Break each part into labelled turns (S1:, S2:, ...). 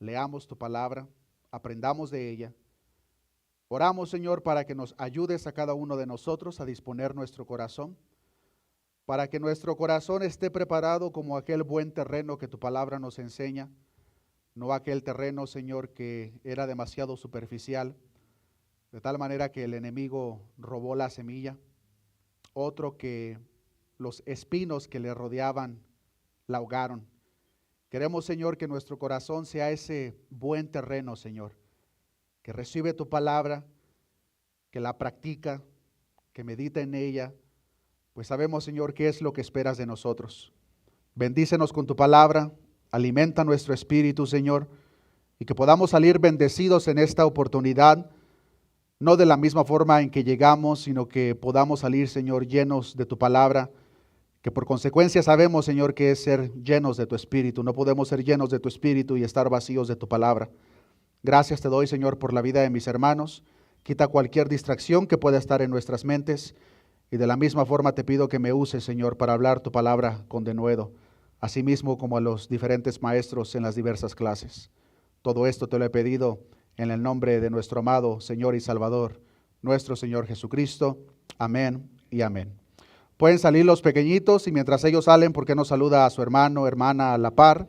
S1: leamos tu palabra, aprendamos de ella. Oramos, Señor, para que nos ayudes a cada uno de nosotros a disponer nuestro corazón, para que nuestro corazón esté preparado como aquel buen terreno que tu palabra nos enseña, no aquel terreno, Señor, que era demasiado superficial, de tal manera que el enemigo robó la semilla, otro que los espinos que le rodeaban la ahogaron. Queremos, Señor, que nuestro corazón sea ese buen terreno, Señor, que recibe tu palabra, que la practica, que medita en ella, pues sabemos, Señor, qué es lo que esperas de nosotros. Bendícenos con tu palabra, alimenta nuestro espíritu, Señor, y que podamos salir bendecidos en esta oportunidad, no de la misma forma en que llegamos, sino que podamos salir, Señor, llenos de tu palabra, que por consecuencia sabemos, Señor, que es ser llenos de tu espíritu. No podemos ser llenos de tu espíritu y estar vacíos de tu palabra. Gracias te doy, Señor, por la vida de mis hermanos. Quita cualquier distracción que pueda estar en nuestras mentes, y de la misma forma te pido que me uses, Señor, para hablar tu palabra con denuedo, asimismo como a los diferentes maestros en las diversas clases. Todo esto te lo he pedido en el nombre de nuestro amado Señor y Salvador, nuestro Señor Jesucristo. Amén y amén. Pueden salir los pequeñitos, y mientras ellos salen, ¿por qué no saluda a su hermano, hermana a la par?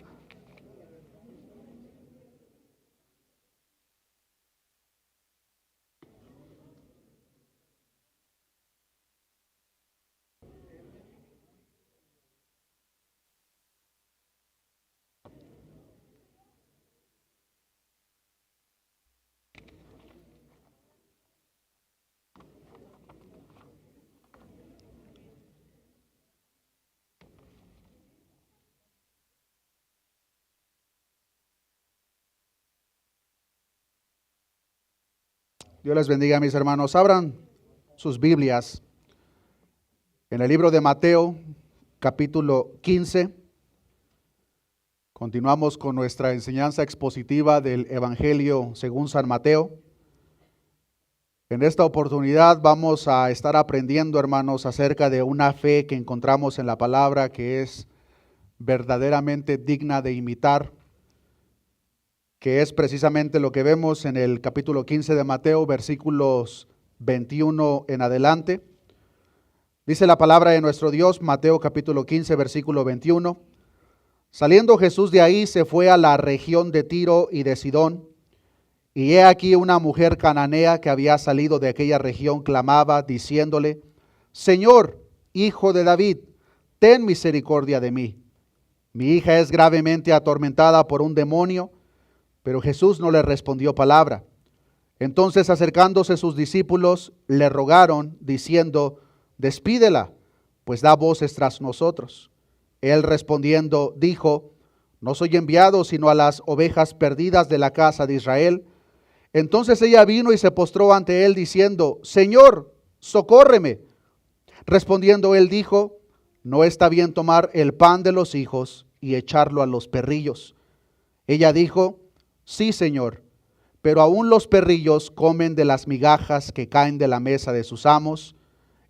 S1: Dios les bendiga, mis hermanos. Abran sus Biblias en el libro de Mateo, capítulo 15. Continuamos con nuestra enseñanza expositiva del Evangelio según San Mateo. En esta oportunidad vamos a estar aprendiendo, hermanos, acerca de una fe que encontramos en la palabra, que es verdaderamente digna de imitar, que es precisamente lo que vemos en el capítulo 15 de Mateo, versículos 21 en adelante. Dice la palabra de nuestro Dios, Mateo capítulo 15, versículo 21. Saliendo Jesús de ahí, se fue a la región de Tiro y de Sidón, y he aquí una mujer cananea que había salido de aquella región clamaba, diciéndole: Señor, hijo de David, ten misericordia de mí. Mi hija es gravemente atormentada por un demonio. Pero Jesús no le respondió palabra. Entonces, acercándose sus discípulos, le rogaron, diciendo: Despídela, pues da voces tras nosotros. Él respondiendo dijo: No soy enviado sino a las ovejas perdidas de la casa de Israel. Entonces ella vino y se postró ante él, diciendo: Señor, socórreme. Respondiendo él dijo: No está bien tomar el pan de los hijos y echarlo a los perrillos. Ella dijo: Sí, Señor, pero aún los perrillos comen de las migajas que caen de la mesa de sus amos.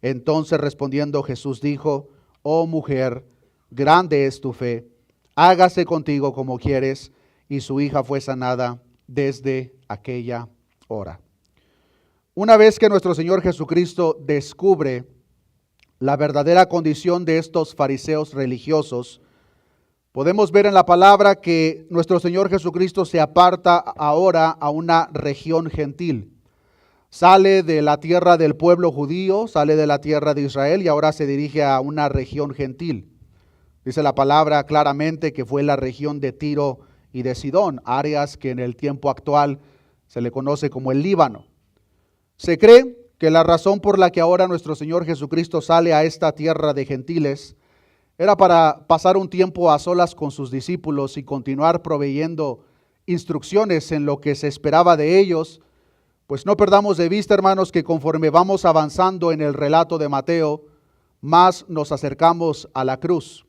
S1: Entonces respondiendo Jesús dijo: Oh mujer, grande es tu fe, hágase contigo como quieres. Y su hija fue sanada desde aquella hora. Una vez que nuestro Señor Jesucristo descubre la verdadera condición de estos fariseos religiosos, podemos ver en la palabra que nuestro Señor Jesucristo se aparta ahora a una región gentil. Sale de la tierra del pueblo judío, sale de la tierra de Israel y ahora se dirige a una región gentil. Dice la palabra claramente que fue la región de Tiro y de Sidón, áreas que en el tiempo actual se le conoce como el Líbano. Se cree que la razón por la que ahora nuestro Señor Jesucristo sale a esta tierra de gentiles era para pasar un tiempo a solas con sus discípulos y continuar proveyendo instrucciones en lo que se esperaba de ellos. Pues no perdamos de vista, hermanos, que conforme vamos avanzando en el relato de Mateo, más nos acercamos a la cruz.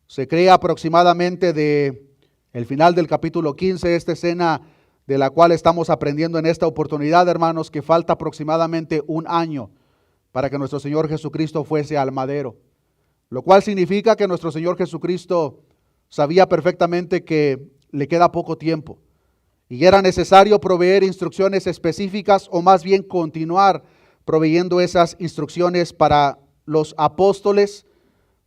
S1: Se cree aproximadamente de el final del capítulo 15, esta escena de la cual estamos aprendiendo en esta oportunidad, hermanos, que falta aproximadamente un año para que nuestro Señor Jesucristo fuese al madero. Lo cual significa que nuestro Señor Jesucristo sabía perfectamente que le queda poco tiempo. y era necesario proveer instrucciones específicas o más bien continuar proveyendo esas instrucciones para los apóstoles,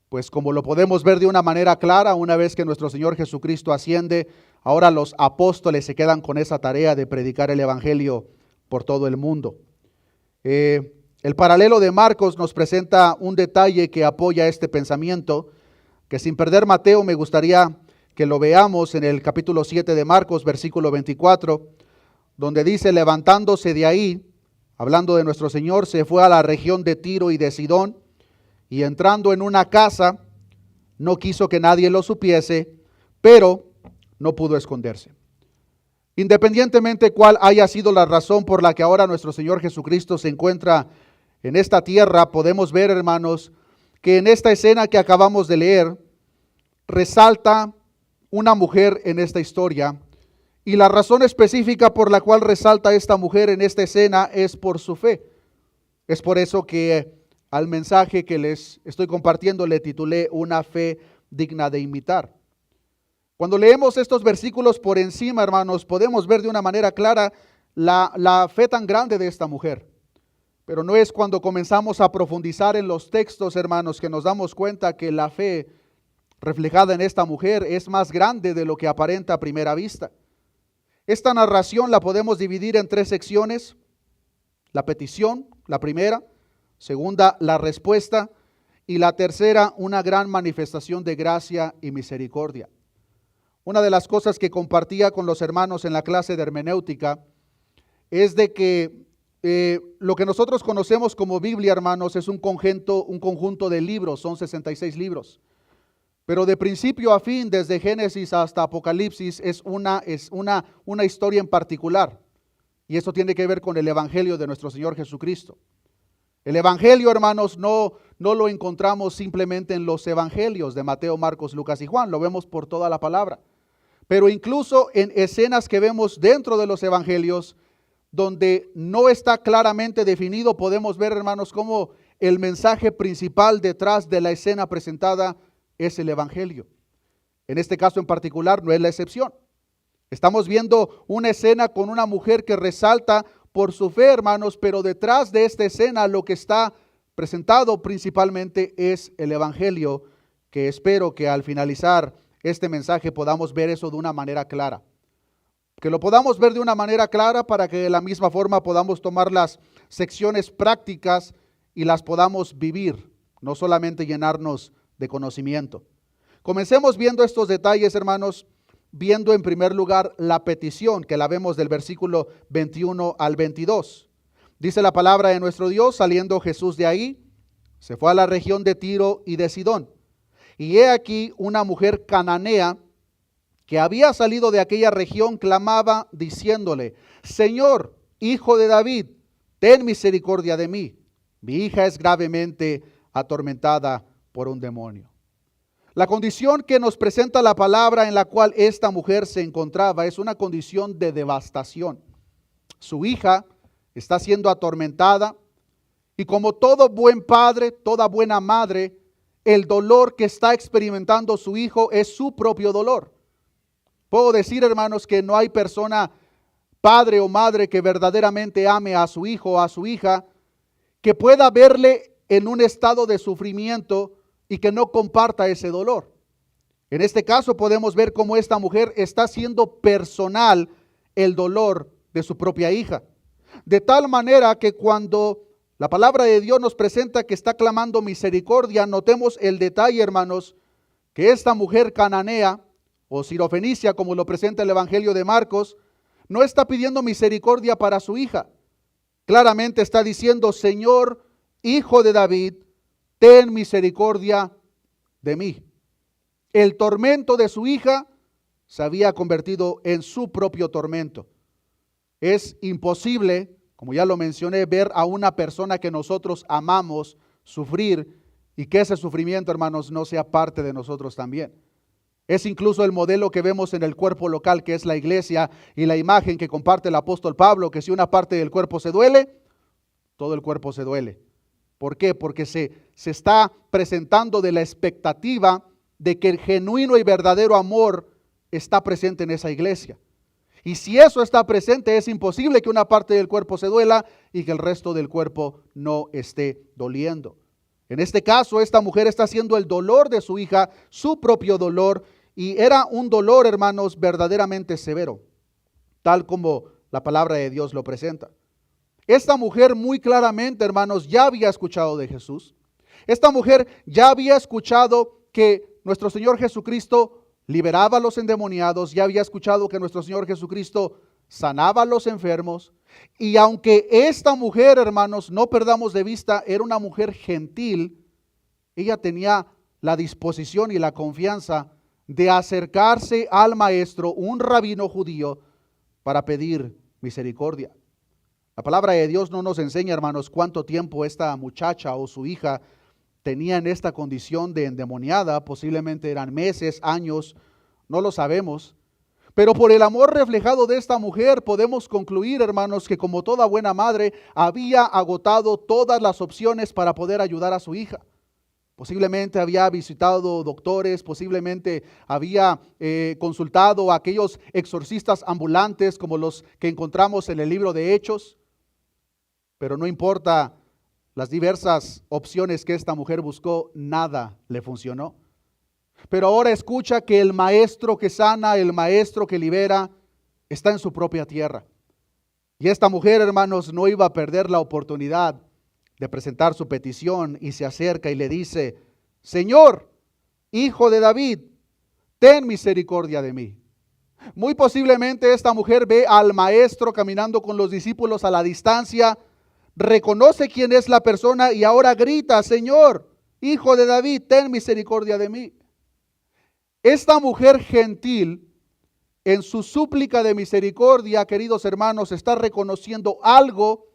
S1: pues como lo podemos ver de una manera clara, una vez que nuestro Señor Jesucristo asciende, ahora los apóstoles se quedan con esa tarea de predicar el evangelio por todo el mundo. El paralelo de Marcos nos presenta un detalle que apoya este pensamiento, que sin perder Mateo me gustaría que lo veamos en el capítulo 7 de Marcos, versículo 24, donde dice: levantándose de ahí, hablando de nuestro Señor, se fue a la región de Tiro y de Sidón, y entrando en una casa, no quiso que nadie lo supiese, pero no pudo esconderse. Independientemente cuál haya sido la razón por la que ahora nuestro Señor Jesucristo se encuentra en esta tierra, podemos ver, hermanos, que en esta escena que acabamos de leer, resalta una mujer en esta historia, y la razón específica por la cual resalta esta mujer en esta escena es por su fe. Es por eso que al mensaje que les estoy compartiendo le titulé Una fe digna de imitar. Cuando leemos estos versículos por encima, hermanos, podemos ver de una manera clara la fe tan grande de esta mujer. Pero no es cuando comenzamos a profundizar en los textos, hermanos, que nos damos cuenta que la fe reflejada en esta mujer es más grande de lo que aparenta a primera vista. Esta narración la podemos dividir en tres secciones: la petición, la primera; segunda, la respuesta; y la tercera, una gran manifestación de gracia y misericordia. Una de las cosas que compartía con los hermanos en la clase de hermenéutica es de que lo que nosotros conocemos como Biblia, hermanos, es un conjunto de libros, son 66 libros. Pero de principio a fin, desde Génesis hasta Apocalipsis, es una historia en particular. Y eso tiene que ver con el Evangelio de nuestro Señor Jesucristo. El Evangelio, hermanos, no lo encontramos simplemente en los Evangelios de Mateo, Marcos, Lucas y Juan. Lo vemos por toda la palabra. Pero incluso en escenas que vemos dentro de los Evangelios, donde no está claramente definido, podemos ver, hermanos, cómo el mensaje principal detrás de la escena presentada es el Evangelio. En este caso en particular no es la excepción. Estamos viendo una escena con una mujer que resalta por su fe, hermanos, pero detrás de esta escena lo que está presentado principalmente es el Evangelio, que espero que al finalizar este mensaje podamos ver eso de una manera clara. Que lo podamos ver de una manera clara para que de la misma forma podamos tomar las secciones prácticas y las podamos vivir, no solamente llenarnos de conocimiento. Comencemos viendo estos detalles, hermanos, viendo en primer lugar la petición, que la vemos del versículo 21 al 22. Dice la palabra de nuestro Dios: saliendo Jesús de ahí, se fue a la región de Tiro y de Sidón. Y he aquí una mujer cananea que había salido de aquella región clamaba diciéndole: Señor, hijo de David, ten misericordia de mí. Mi hija es gravemente atormentada por un demonio. La condición que nos presenta la palabra en la cual esta mujer se encontraba es una condición de devastación. Su hija está siendo atormentada y, como todo buen padre, toda buena madre, el dolor que está experimentando su hijo es su propio dolor. Puedo decir, hermanos, que no hay persona, padre o madre, que verdaderamente ame a su hijo o a su hija, que pueda verle en un estado de sufrimiento y que no comparta ese dolor. En este caso podemos ver cómo esta mujer está haciendo personal el dolor de su propia hija. De tal manera que cuando la palabra de Dios nos presenta que está clamando misericordia, notemos el detalle, hermanos, que esta mujer cananea o sirofenicia, como lo presenta el Evangelio de Marcos, no está pidiendo misericordia para su hija. Claramente está diciendo: Señor, hijo de David, ten misericordia de mí. El tormento de su hija se había convertido en su propio tormento. Es imposible, como ya lo mencioné, ver a una persona que nosotros amamos sufrir y que ese sufrimiento, hermanos, no sea parte de nosotros también. Es incluso el modelo que vemos en el cuerpo local, que es la iglesia, y la imagen que comparte el apóstol Pablo, que si una parte del cuerpo se duele, todo el cuerpo se duele. ¿Por qué? Porque se está presentando de la expectativa de que el genuino y verdadero amor está presente en esa iglesia. Y si eso está presente, es imposible que una parte del cuerpo se duela y que el resto del cuerpo no esté doliendo. En este caso, esta mujer está haciendo el dolor de su hija, su propio dolor, y era un dolor, hermanos, verdaderamente severo, tal como la palabra de Dios lo presenta. Esta mujer muy claramente, hermanos, ya había escuchado de Jesús. Esta mujer ya había escuchado que nuestro Señor Jesucristo liberaba a los endemoniados, ya había escuchado que nuestro Señor Jesucristo sanaba a los enfermos. Y aunque esta mujer, hermanos, no perdamos de vista, era una mujer gentil, ella tenía la disposición y la confianza de acercarse al maestro, un rabino judío, para pedir misericordia. La palabra de Dios no nos enseña, hermanos, cuánto tiempo esta muchacha o su hija tenía en esta condición de endemoniada. Posiblemente eran meses, años, no lo sabemos. Pero por el amor reflejado de esta mujer podemos concluir, hermanos, que como toda buena madre había agotado todas las opciones para poder ayudar a su hija. Posiblemente había visitado doctores, posiblemente había consultado a aquellos exorcistas ambulantes como los que encontramos en el libro de Hechos. Pero no importa las diversas opciones que esta mujer buscó, nada le funcionó. Pero ahora escucha que el maestro que sana, el maestro que libera, está en su propia tierra. Y esta mujer, hermanos, no iba a perder la oportunidad de presentar su petición y se acerca y le dice: Señor, hijo de David, ten misericordia de mí. Muy posiblemente esta mujer ve al maestro caminando con los discípulos a la distancia, reconoce quién es la persona y ahora grita: Señor, hijo de David, ten misericordia de mí. Esta mujer gentil, en su súplica de misericordia, queridos hermanos, está reconociendo algo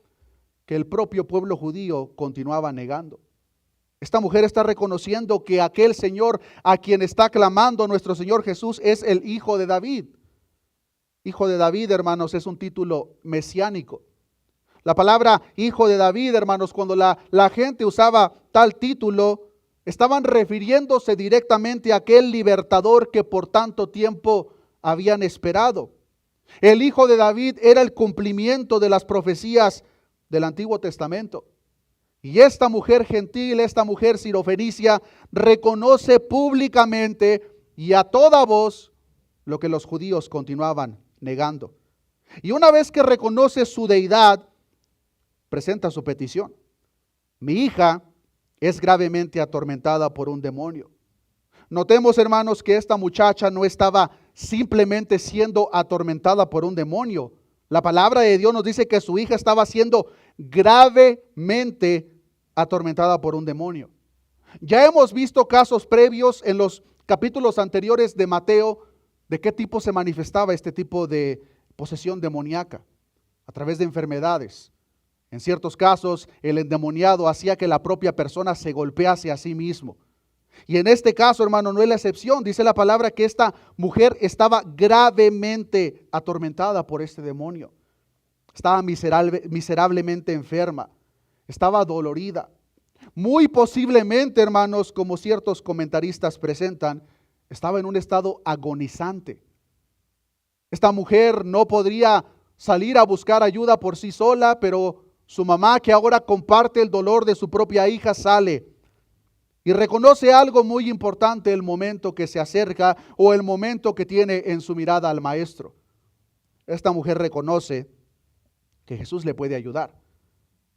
S1: que el propio pueblo judío continuaba negando. Esta mujer está reconociendo que aquel Señor a quien está clamando nuestro Señor Jesús es el Hijo de David. Hijo de David, hermanos, es un título mesiánico. La palabra Hijo de David, hermanos, cuando la gente usaba tal título, estaban refiriéndose directamente a aquel libertador que por tanto tiempo habían esperado. El Hijo de David era el cumplimiento de las profecías del Antiguo Testamento. Y esta mujer gentil, esta mujer sirofenicia, reconoce públicamente y a toda voz lo que los judíos continuaban negando. Y una vez que reconoce su deidad, presenta su petición. Mi hija es gravemente atormentada por un demonio. Notemos, hermanos, que esta muchacha no estaba simplemente siendo atormentada por un demonio. La palabra de Dios nos dice que su hija estaba siendo gravemente atormentada por un demonio. Ya hemos visto casos previos en los capítulos anteriores de Mateo de qué tipo se manifestaba este tipo de posesión demoníaca, a través de enfermedades. En ciertos casos, el endemoniado hacía que la propia persona se golpease a sí mismo. Y en este caso, hermano, no es la excepción. Dice la palabra que esta mujer estaba gravemente atormentada por este demonio. Estaba miserablemente enferma. Estaba dolorida. Muy posiblemente, hermanos, como ciertos comentaristas presentan, estaba en un estado agonizante. Esta mujer no podría salir a buscar ayuda por sí sola, pero su mamá, que ahora comparte el dolor de su propia hija, sale y reconoce algo muy importante el momento que se acerca o el momento que tiene en su mirada al maestro. Esta mujer reconoce que Jesús le puede ayudar,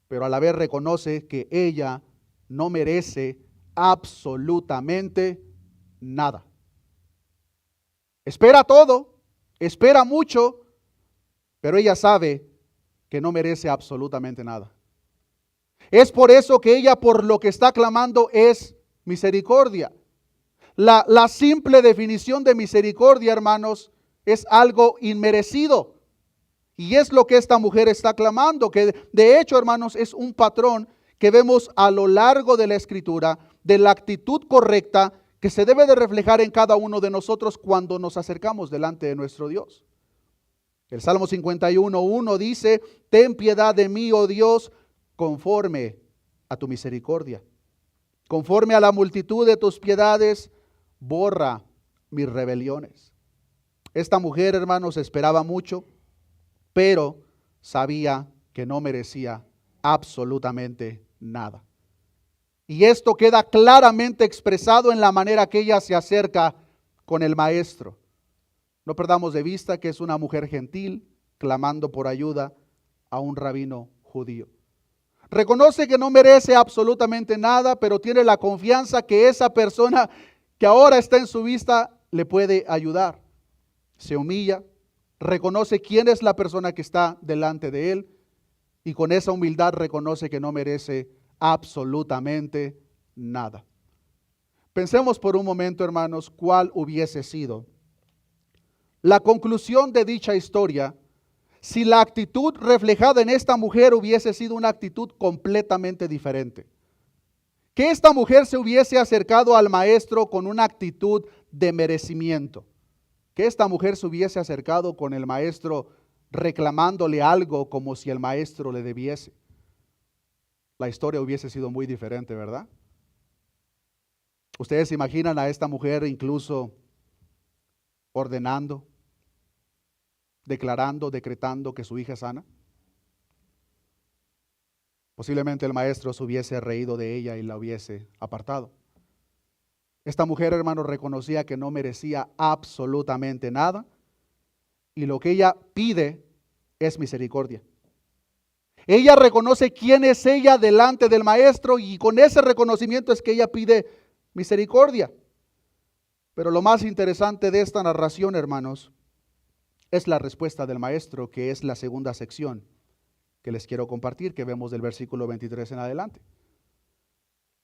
S1: pero a la vez reconoce que ella no merece absolutamente nada. Espera todo, espera mucho, pero ella sabe que no merece absolutamente nada. Es por eso que ella, por lo que está clamando, es misericordia. La simple definición de misericordia, hermanos, es algo inmerecido. Y es lo que esta mujer está clamando, que de hecho, hermanos, es un patrón que vemos a lo largo de la Escritura, de la actitud correcta que se debe de reflejar en cada uno de nosotros cuando nos acercamos delante de nuestro Dios. El Salmo 51:1 dice: ten piedad de mí, oh Dios, conforme a tu misericordia. Conforme a la multitud de tus piedades, borra mis rebeliones. Esta mujer, hermanos, esperaba mucho, pero sabía que no merecía absolutamente nada. Y esto queda claramente expresado en la manera que ella se acerca con el maestro. No perdamos de vista que es una mujer gentil, clamando por ayuda a un rabino judío. Reconoce que no merece absolutamente nada, pero tiene la confianza que esa persona que ahora está en su vista le puede ayudar. Se humilla, reconoce quién es la persona que está delante de él y con esa humildad reconoce que no merece absolutamente nada. Pensemos por un momento, hermanos, cuál hubiese sido la conclusión de dicha historia si la actitud reflejada en esta mujer hubiese sido una actitud completamente diferente. Que esta mujer se hubiese acercado al maestro con una actitud de merecimiento. Que esta mujer se hubiese acercado con el maestro reclamándole algo como si el maestro le debiese. La historia hubiese sido muy diferente, ¿verdad? Ustedes se imaginan a esta mujer incluso ordenando, declarando, decretando que su hija es sana. Posiblemente el maestro se hubiese reído de ella y la hubiese apartado. Esta mujer, hermano, reconocía que no merecía absolutamente nada y lo que ella pide es misericordia. Ella reconoce quién es ella delante del maestro y con ese reconocimiento es que ella pide misericordia. Pero lo más interesante de esta narración, hermanos, es la respuesta del maestro, que es la segunda sección que les quiero compartir, que vemos del versículo 23 en adelante.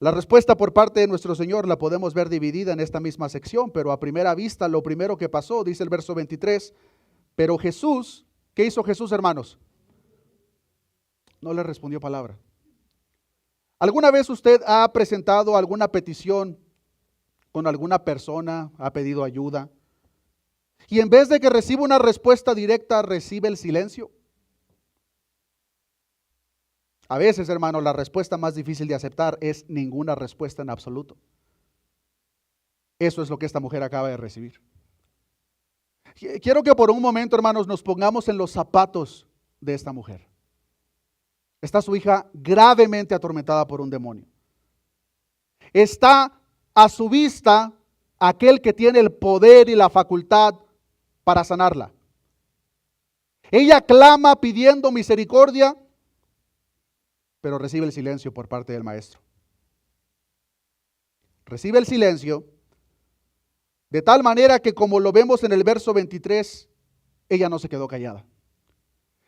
S1: La respuesta por parte de nuestro Señor la podemos ver dividida en esta misma sección, pero a primera vista lo primero que pasó, dice el verso 23, pero Jesús, ¿qué hizo Jesús, hermanos? No le respondió palabra. ¿Alguna vez usted ha presentado alguna petición con alguna persona, ha pedido ayuda, y en vez de que reciba una respuesta directa, recibe el silencio? A veces, hermano, la respuesta más difícil de aceptar es ninguna respuesta en absoluto. Eso es lo que esta mujer acaba de recibir. Quiero que por un momento, hermanos, nos pongamos en los zapatos de esta mujer. Está su hija gravemente atormentada por un demonio. Está a su vista aquel que tiene el poder y la facultad para sanarla. Ella clama pidiendo misericordia, pero recibe el silencio por parte del maestro. Recibe el silencio de tal manera que, como lo vemos en el verso 23, ella no se quedó callada.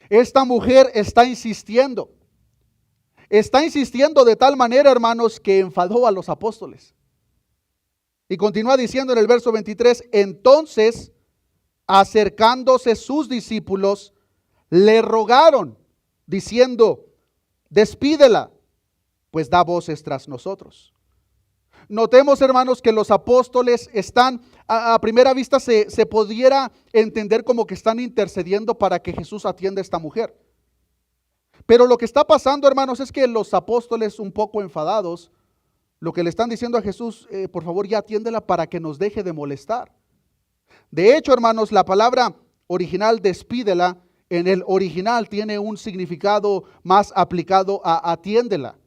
S1: Esta mujer está insistiendo de tal manera, hermanos, que enfadó a los apóstoles. Y continúa diciendo en el verso 23, entonces, acercándose sus discípulos, le rogaron, diciendo, despídela, pues da voces tras nosotros. Notemos, hermanos, que los apóstoles están, a primera vista se pudiera entender como que están intercediendo para que Jesús atienda a esta mujer. Pero lo que está pasando, hermanos, es que los apóstoles, un poco enfadados, lo que le están diciendo a Jesús, por favor ya atiéndela para que nos deje de molestar. De hecho, hermanos, la palabra original despídela, en el original tiene un significado más aplicado a atiéndela.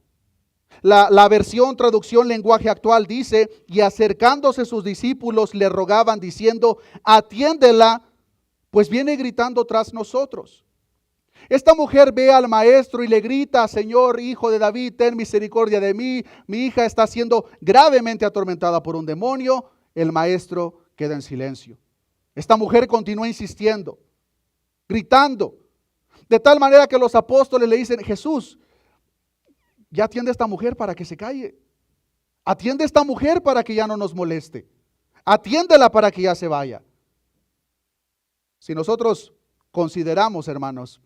S1: La versión traducción lenguaje actual dice, y acercándose sus discípulos le rogaban diciendo, atiéndela, pues viene gritando tras nosotros. Esta mujer ve al maestro y le grita, Señor, hijo de David, ten misericordia de mí. Mi hija está siendo gravemente atormentada por un demonio. El maestro queda en silencio. Esta mujer continúa insistiendo, gritando, de tal manera que los apóstoles le dicen, Jesús, ya atiende a esta mujer para que se calle. Atiende a esta mujer para que ya no nos moleste. Atiéndela para que ya se vaya. Si nosotros consideramos, hermanos,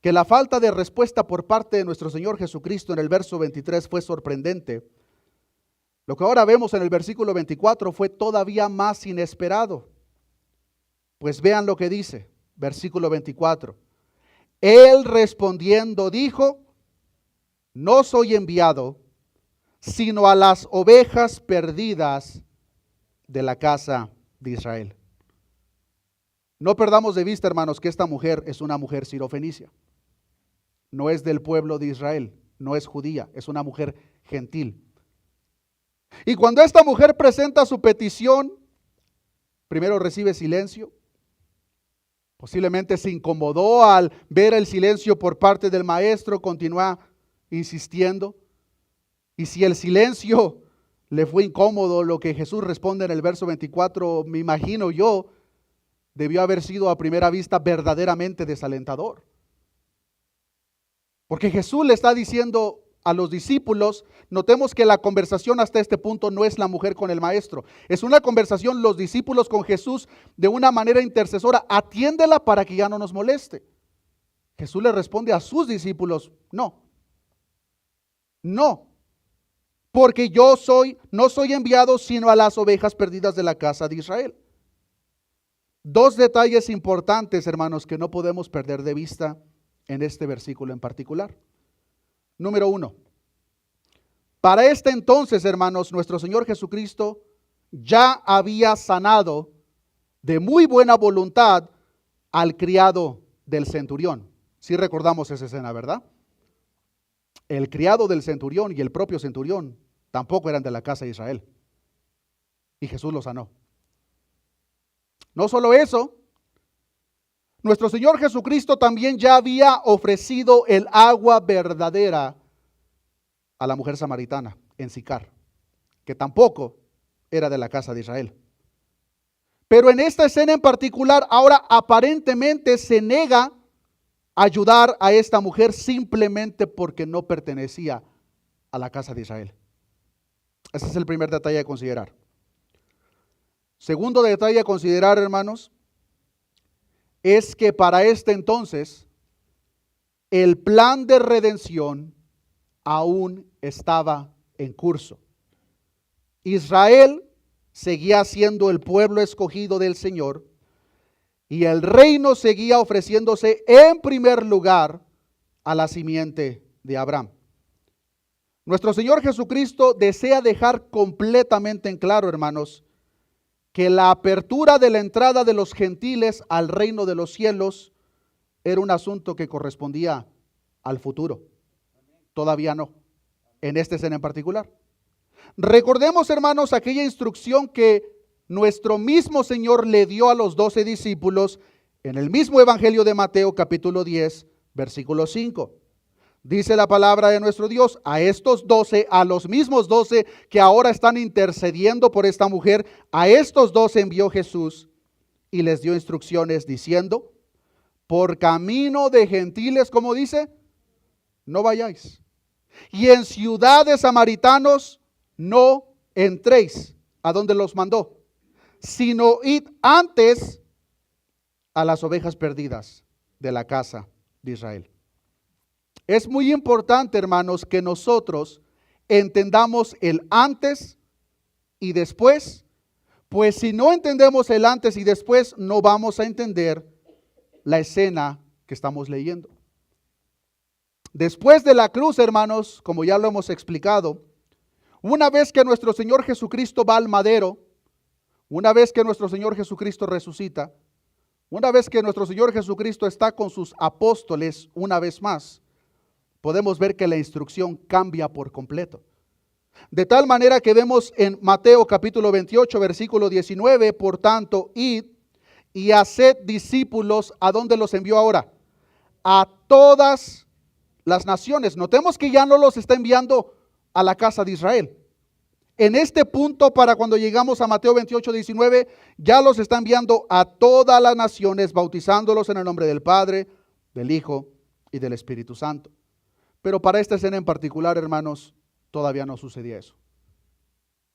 S1: que la falta de respuesta por parte de nuestro Señor Jesucristo en el verso 23 fue sorprendente, lo que ahora vemos en el versículo 24 fue todavía más inesperado. Pues vean lo que dice, versículo 24. Él respondiendo dijo, no soy enviado, sino a las ovejas perdidas de la casa de Israel. No perdamos de vista, hermanos, que esta mujer es una mujer sirofenicia. No es del pueblo de Israel, no es judía, es una mujer gentil. Y cuando esta mujer presenta su petición, primero recibe silencio. Posiblemente se incomodó al ver el silencio por parte del maestro, continúa insistiendo. Y si el silencio le fue incómodo, lo que Jesús responde en el verso 24, me imagino yo, debió haber sido a primera vista verdaderamente desalentador. Porque Jesús le está diciendo a los discípulos, notemos que la conversación hasta este punto no es la mujer con el maestro, es una conversación los discípulos con Jesús de una manera intercesora, atiéndela para que ya no nos moleste. Jesús le responde a sus discípulos, no, porque no soy enviado sino a las ovejas perdidas de la casa de Israel. Dos detalles importantes, hermanos, que no podemos perder de vista en este versículo en particular. Número 1, para este entonces, hermanos, nuestro Señor Jesucristo ya había sanado de muy buena voluntad al criado del centurión. Sí recordamos esa escena, ¿verdad? El criado del centurión y el propio centurión tampoco eran de la casa de Israel. Y Jesús lo sanó. No solo eso, nuestro Señor Jesucristo también ya había ofrecido el agua verdadera a la mujer samaritana en Sicar, que tampoco era de la casa de Israel. Pero en esta escena en particular, ahora aparentemente se nega a ayudar a esta mujer simplemente porque no pertenecía a la casa de Israel. Ese es el primer detalle a considerar. Segundo detalle a considerar, hermanos, es que para este entonces el plan de redención aún estaba en curso. Israel seguía siendo el pueblo escogido del Señor y el reino seguía ofreciéndose en primer lugar a la simiente de Abraham. Nuestro Señor Jesucristo desea dejar completamente en claro, hermanos, que la apertura de la entrada de los gentiles al reino de los cielos era un asunto que correspondía al futuro. Todavía no, en esta escena en particular. Recordemos, hermanos, aquella instrucción que nuestro mismo Señor le dio a los 12 discípulos en el mismo Evangelio de Mateo, capítulo 10, versículo 5. Dice la palabra de nuestro Dios, a estos 12, a los mismos 12 que ahora están intercediendo por esta mujer, a estos 12 envió Jesús y les dio instrucciones diciendo, por camino de gentiles, como dice, no vayáis. Y en ciudades samaritanos no entréis. ¿A dónde los mandó? Sino id antes a las ovejas perdidas de la casa de Israel. Es muy importante, hermanos, que nosotros entendamos el antes y después, pues si no entendemos el antes y después, no vamos a entender la escena que estamos leyendo. Después de la cruz, hermanos, como ya lo hemos explicado, una vez que nuestro Señor Jesucristo va al madero, una vez que nuestro Señor Jesucristo resucita, una vez que nuestro Señor Jesucristo está con sus apóstoles una vez más, podemos ver que la instrucción cambia por completo. De tal manera que vemos en Mateo capítulo 28, versículo 19, por tanto, id y haced discípulos. ¿A dónde los envió ahora? A todas las naciones. Notemos que ya no los está enviando a la casa de Israel. En este punto, para cuando llegamos a Mateo 28, 19, ya los está enviando a todas las naciones, bautizándolos en el nombre del Padre, del Hijo y del Espíritu Santo. Pero para esta escena en particular, hermanos, todavía no sucedía eso.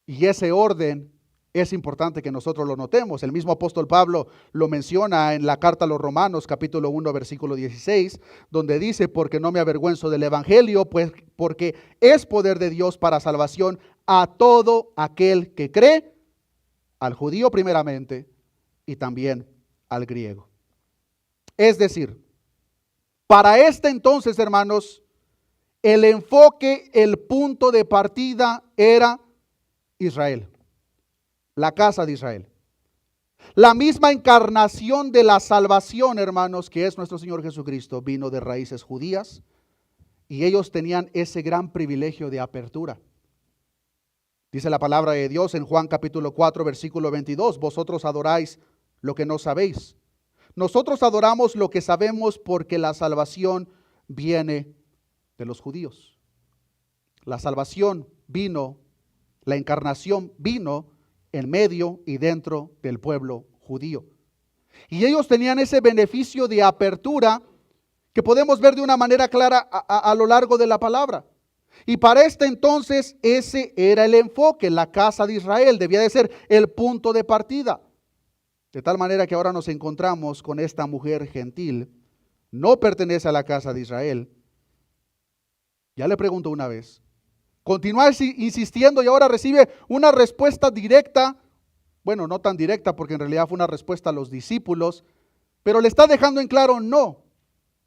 S1: Y ese orden es importante que nosotros lo notemos. El mismo apóstol Pablo lo menciona en la carta a los Romanos, capítulo 1, versículo 16, donde dice, porque no me avergüenzo del evangelio, pues porque es poder de Dios para salvación a todo aquel que cree, al judío primeramente y también al griego. Es decir, para este entonces, hermanos, el enfoque, el punto de partida era Israel, la casa de Israel. La misma encarnación de la salvación, hermanos, que es nuestro Señor Jesucristo, vino de raíces judías y ellos tenían ese gran privilegio de apertura. Dice la palabra de Dios en Juan capítulo 4, versículo 22, vosotros adoráis lo que no sabéis. Nosotros adoramos lo que sabemos porque la salvación viene de los judíos. La salvación vino, la encarnación vino en medio y dentro del pueblo judío. Y ellos tenían ese beneficio de apertura que podemos ver de una manera clara a lo largo de la palabra. Y para este entonces ese era el enfoque, la casa de Israel debía de ser el punto de partida. De tal manera que ahora nos encontramos con esta mujer gentil, no pertenece a la casa de Israel. Ya le pregunto una vez, continúa insistiendo y ahora recibe una respuesta directa, bueno, no tan directa porque en realidad fue una respuesta a los discípulos, pero le está dejando en claro, no,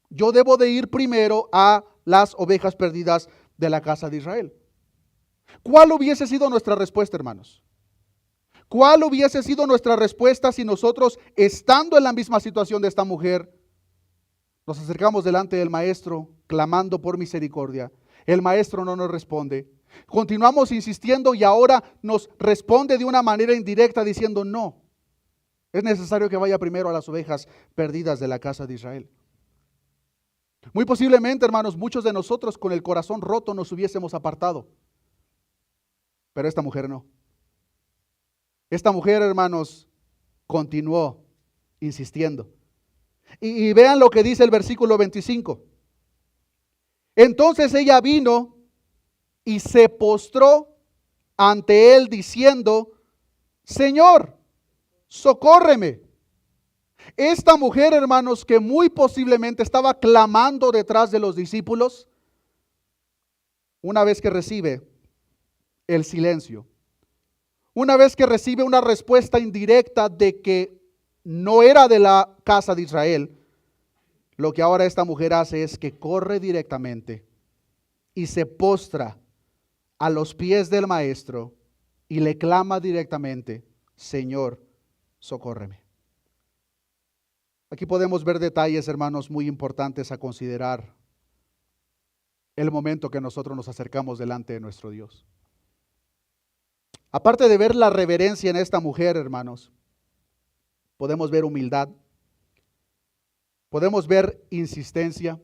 S1: yo debo de ir primero a las ovejas perdidas de la casa de Israel. ¿Cuál hubiese sido nuestra respuesta, hermanos? ¿Cuál hubiese sido nuestra respuesta si nosotros, estando en la misma situación de esta mujer, nos acercamos delante del maestro clamando por misericordia? El maestro no nos responde. Continuamos insistiendo y ahora nos responde de una manera indirecta diciendo no. Es necesario que vaya primero a las ovejas perdidas de la casa de Israel. Muy posiblemente, hermanos, muchos de nosotros con el corazón roto nos hubiésemos apartado. Pero esta mujer no. Esta mujer, hermanos, continuó insistiendo. Y vean lo que dice el versículo 25. Entonces ella vino y se postró ante él diciendo, Señor, socórreme. Esta mujer, hermanos, que muy posiblemente estaba clamando detrás de los discípulos, una vez que recibe el silencio, una vez que recibe una respuesta indirecta de que no era de la casa de Israel, lo que ahora esta mujer hace es que corre directamente y se postra a los pies del maestro y le clama directamente, Señor, socórreme. Aquí podemos ver detalles, hermanos, muy importantes a considerar el momento que nosotros nos acercamos delante de nuestro Dios. Aparte de ver la reverencia en esta mujer, hermanos, podemos ver humildad, podemos ver insistencia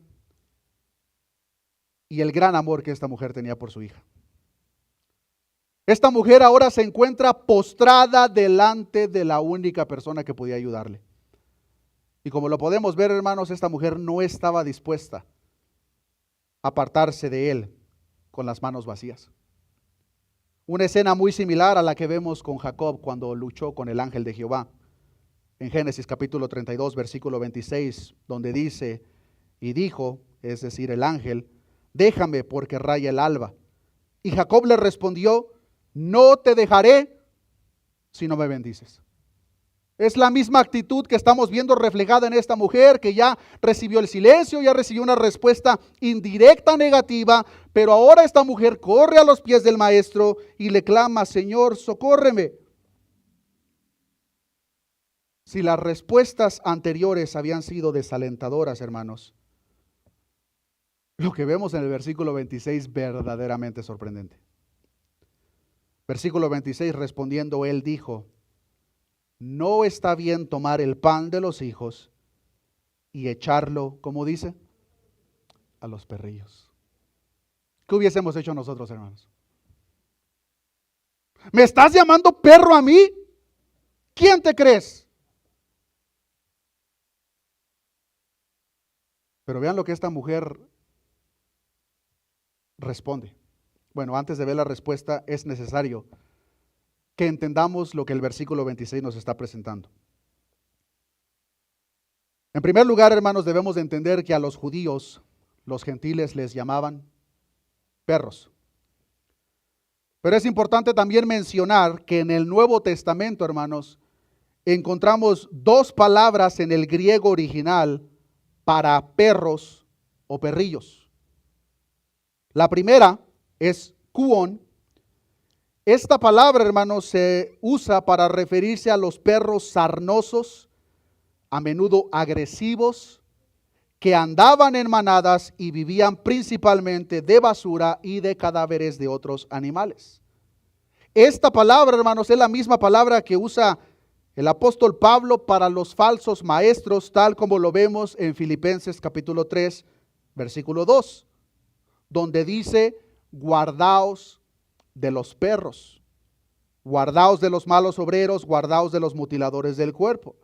S1: y el gran amor que esta mujer tenía por su hija. Esta mujer ahora se encuentra postrada delante de la única persona que podía ayudarle. Y como lo podemos ver, hermanos, esta mujer no estaba dispuesta a apartarse de él con las manos vacías. Una escena muy similar a la que vemos con Jacob cuando luchó con el ángel de Jehová. En Génesis capítulo 32, versículo 26, donde dice, y dijo, es decir, el ángel, déjame porque raya el alba. Y Jacob le respondió, no te dejaré si no me bendices. Es la misma actitud que estamos viendo reflejada en esta mujer que ya recibió el silencio, ya recibió una respuesta indirecta negativa, pero ahora esta mujer corre a los pies del maestro y le clama, Señor, socórreme. Si las respuestas anteriores habían sido desalentadoras, hermanos, lo que vemos en el versículo 26 verdaderamente sorprendente. Versículo 26, respondiendo él dijo, no está bien tomar el pan de los hijos y echarlo, ¿cómo dice? A los perrillos. ¿Qué hubiésemos hecho nosotros, hermanos? ¿Me estás llamando perro a mí? ¿Quién te crees? Pero vean lo que esta mujer responde. Bueno, antes de ver la respuesta es necesario que entendamos lo que el versículo 26 nos está presentando. En primer lugar, hermanos, debemos de entender que a los judíos, los gentiles les llamaban perros. Pero es importante también mencionar que en el Nuevo Testamento, hermanos, encontramos dos palabras en el griego original para perros o perrillos. La primera es kuon. Esta palabra, hermanos, se usa para referirse a los perros sarnosos, a menudo agresivos, que andaban en manadas y vivían principalmente de basura y de cadáveres de otros animales. Esta palabra, hermanos, es la misma palabra que usa el apóstol Pablo para los falsos maestros, tal como lo vemos en Filipenses capítulo 3, versículo 2, donde dice: guardaos de los perros, guardaos de los malos obreros, guardaos de los mutiladores del cuerpo.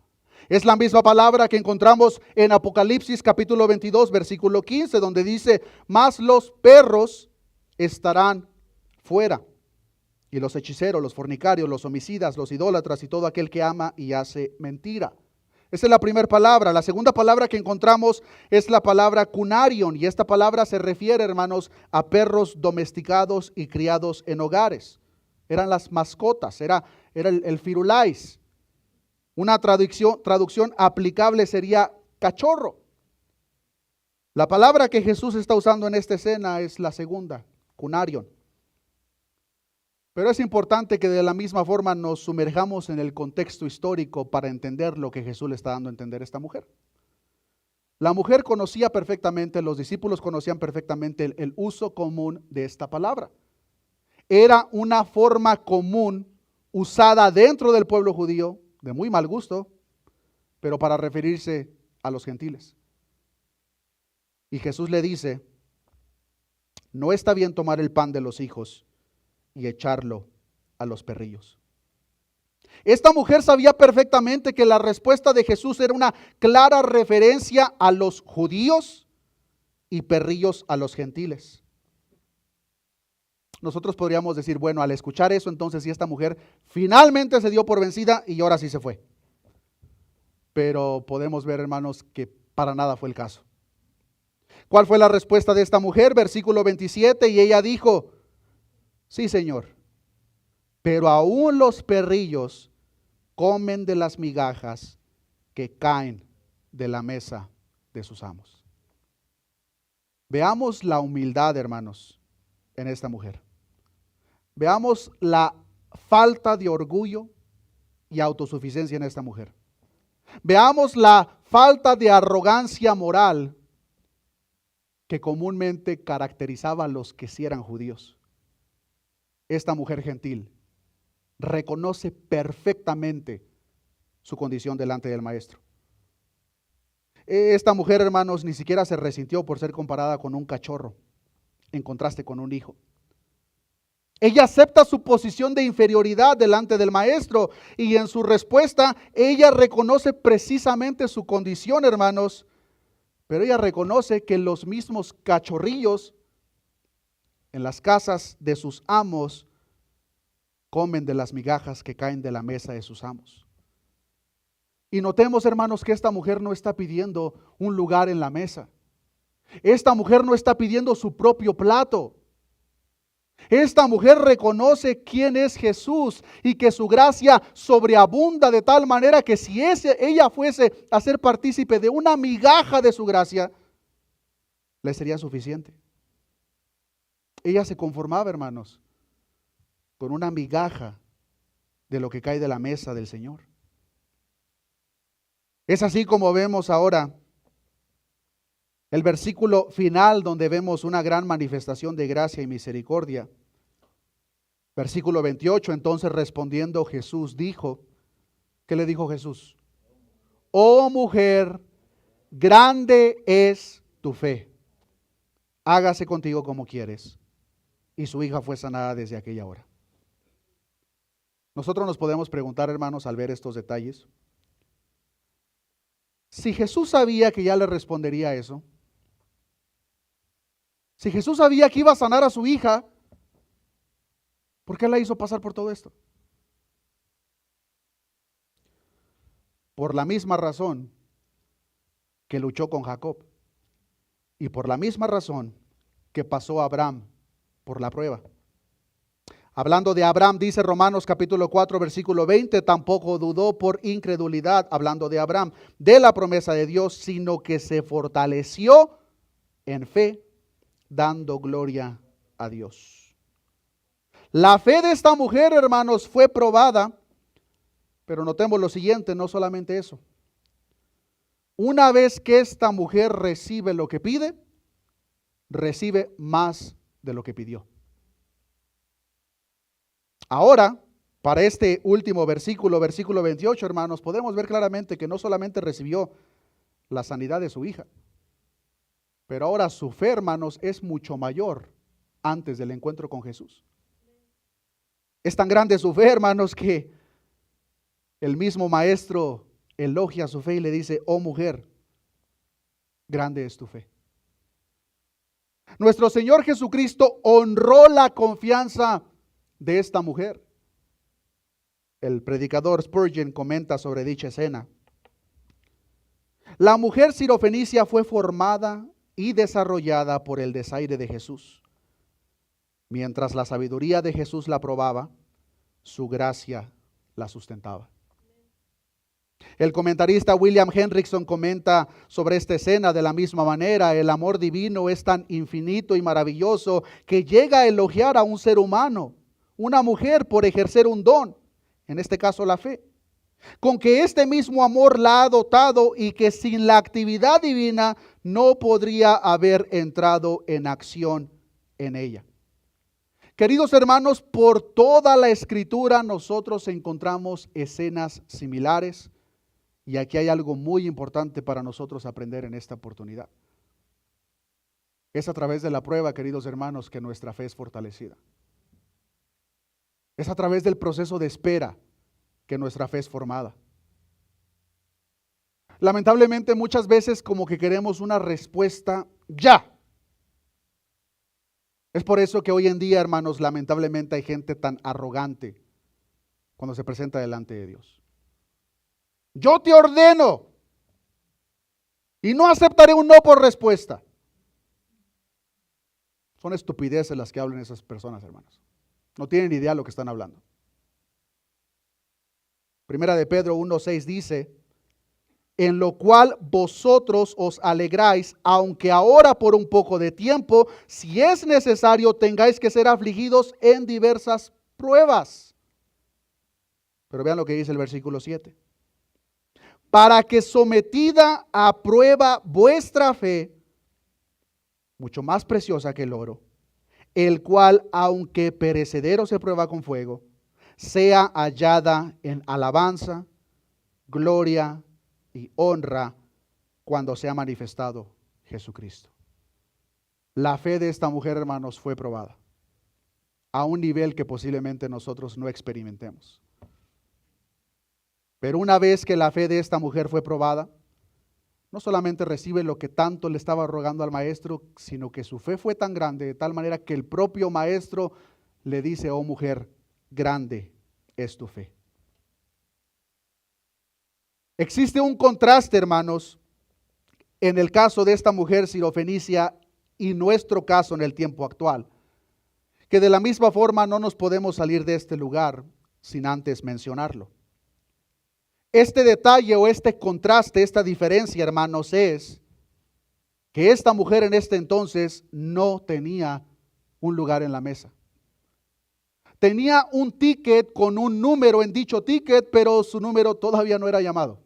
S1: Es la misma palabra que encontramos en Apocalipsis capítulo 22, versículo 15, donde dice: mas los perros estarán fuera, y los hechiceros, los fornicarios, los homicidas, los idólatras y todo aquel que ama y hace mentira. Esa es la primera palabra. La segunda palabra que encontramos es la palabra cunarion, y esta palabra se refiere, hermanos, a perros domesticados y criados en hogares. Eran las mascotas, era el firulais. Una traducción aplicable sería cachorro. La palabra que Jesús está usando en esta escena es la segunda, cunarion. Pero es importante que de la misma forma nos sumerjamos en el contexto histórico para entender lo que Jesús le está dando a entender a esta mujer. La mujer conocía perfectamente, los discípulos conocían perfectamente el uso común de esta palabra. Era una forma común usada dentro del pueblo judío, de muy mal gusto, pero para referirse a los gentiles. Y Jesús le dice: no está bien tomar el pan de los hijos y echarlo a los perrillos. Esta mujer sabía perfectamente que la respuesta de Jesús era una clara referencia a los judíos y perrillos a los gentiles. Nosotros podríamos decir, bueno, al escuchar eso, entonces sí, esta mujer finalmente se dio por vencida y ahora sí se fue. Pero podemos ver, hermanos, que para nada fue el caso. ¿Cuál fue la respuesta de esta mujer? Versículo 27, y ella dijo: sí, Señor, pero aún los perrillos comen de las migajas que caen de la mesa de sus amos. Veamos la humildad, hermanos, en esta mujer. Veamos la falta de orgullo y autosuficiencia en esta mujer. Veamos la falta de arrogancia moral que comúnmente caracterizaba a los que sí eran judíos. Esta mujer gentil reconoce perfectamente su condición delante del maestro. Esta mujer, hermanos, ni siquiera se resintió por ser comparada con un cachorro, en contraste con un hijo. Ella acepta su posición de inferioridad delante del maestro, y en su respuesta ella reconoce precisamente su condición, hermanos, pero ella reconoce que los mismos cachorrillos en las casas de sus amos comen de las migajas que caen de la mesa de sus amos. Y notemos, hermanos, que esta mujer no está pidiendo un lugar en la mesa. Esta mujer no está pidiendo su propio plato. Esta mujer reconoce quién es Jesús y que su gracia sobreabunda de tal manera que si ella fuese a ser partícipe de una migaja de su gracia, le sería suficiente. Ella se conformaba, hermanos, con una migaja de lo que cae de la mesa del Señor. Es así como vemos ahora el versículo final, donde vemos una gran manifestación de gracia y misericordia. Versículo 28, entonces respondiendo Jesús dijo, ¿qué le dijo Jesús? Oh mujer, grande es tu fe, hágase contigo como quieres. Y su hija fue sanada desde aquella hora. Nosotros nos podemos preguntar, hermanos, al ver estos detalles, si Jesús sabía que ya le respondería eso, si Jesús sabía que iba a sanar a su hija, ¿por qué la hizo pasar por todo esto? Por la misma razón que luchó con Jacob, y por la misma razón que pasó a Abraham por la prueba. Hablando de Abraham, dice Romanos capítulo 4, versículo 20, tampoco dudó por incredulidad, hablando de Abraham, de la promesa de Dios, sino que se fortaleció en fe, dando gloria a Dios. La fe de esta mujer, hermanos, fue probada, pero notemos lo siguiente, no solamente eso. Una vez que esta mujer recibe lo que pide, recibe más de lo que pidió. Ahora, para este último versículo, versículo 28, hermanos, podemos ver claramente que no solamente recibió la sanidad de su hija, pero ahora su fe, hermanos, es mucho mayor antes del encuentro con Jesús. Es tan grande su fe, hermanos, que el mismo maestro elogia su fe y le dice: oh mujer, grande es tu fe. Nuestro Señor Jesucristo honró la confianza de esta mujer. El predicador Spurgeon comenta sobre dicha escena. La mujer sirofenicia fue formada y desarrollada por el desaire de Jesús. Mientras la sabiduría de Jesús la probaba, su gracia la sustentaba. El comentarista William Hendrickson comenta sobre esta escena de la misma manera: el amor divino es tan infinito y maravilloso que llega a elogiar a un ser humano, una mujer, por ejercer un don, en este caso la fe, con que este mismo amor la ha dotado y que sin la actividad divina no podría haber entrado en acción en ella. Queridos hermanos, por toda la Escritura nosotros encontramos escenas similares, y aquí hay algo muy importante para nosotros aprender en esta oportunidad. Es a través de la prueba, queridos hermanos, que nuestra fe es fortalecida. Es a través del proceso de espera que nuestra fe es formada. Lamentablemente muchas veces como que queremos una respuesta ya. Es por eso que hoy en día, hermanos, lamentablemente hay gente tan arrogante cuando se presenta delante de Dios. Yo te ordeno y no aceptaré un no por respuesta. Son estupideces las que hablan esas personas, hermanos. No tienen idea de lo que están hablando. Primera de Pedro 1:6 dice: en lo cual vosotros os alegráis, aunque ahora por un poco de tiempo, si es necesario, tengáis que ser afligidos en diversas pruebas. Pero vean lo que dice el versículo 7. Para que sometida a prueba vuestra fe, mucho más preciosa que el oro, el cual, aunque perecedero se prueba con fuego, sea hallada en alabanza, gloria y honra cuando sea manifestado Jesucristo. La fe de esta mujer, hermanos, fue probada a un nivel que posiblemente nosotros no experimentemos. Pero una vez que la fe de esta mujer fue probada, no solamente recibe lo que tanto le estaba rogando al maestro, sino que su fe fue tan grande, de tal manera que el propio maestro le dice: oh mujer, grande es tu fe. Existe un contraste, hermanos, en el caso de esta mujer sirofenicia y nuestro caso en el tiempo actual, que de la misma forma no nos podemos salir de este lugar sin antes mencionarlo. Este detalle o este contraste, esta diferencia, hermanos, es que esta mujer en este entonces no tenía un lugar en la mesa. Tenía un ticket con un número en dicho ticket, pero su número todavía no era llamado.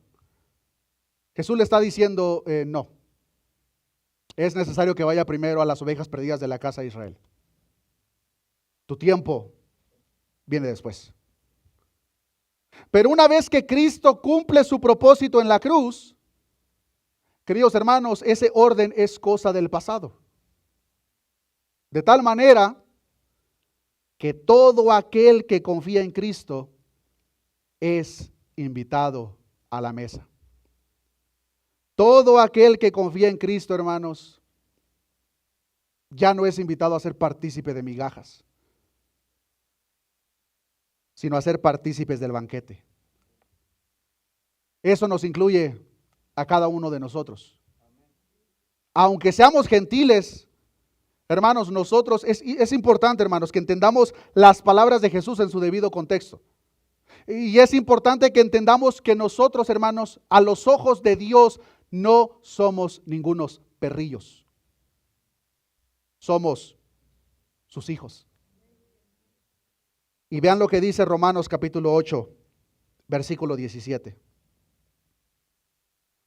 S1: Jesús le está diciendo: no, es necesario que vaya primero a las ovejas perdidas de la casa de Israel. Tu tiempo viene después. Pero una vez que Cristo cumple su propósito en la cruz, queridos hermanos, ese orden es cosa del pasado. De tal manera que todo aquel que confía en Cristo es invitado a la mesa. Todo aquel que confía en Cristo, hermanos, ya no es invitado a ser partícipe de migajas, sino a ser partícipes del banquete. Eso nos incluye a cada uno de nosotros. Aunque seamos gentiles, hermanos, nosotros, es importante, hermanos, que entendamos las palabras de Jesús en su debido contexto. Y es importante que entendamos que nosotros, hermanos, a los ojos de Dios, no somos ningunos perrillos. Somos sus hijos. Y vean lo que dice Romanos capítulo 8, versículo 17.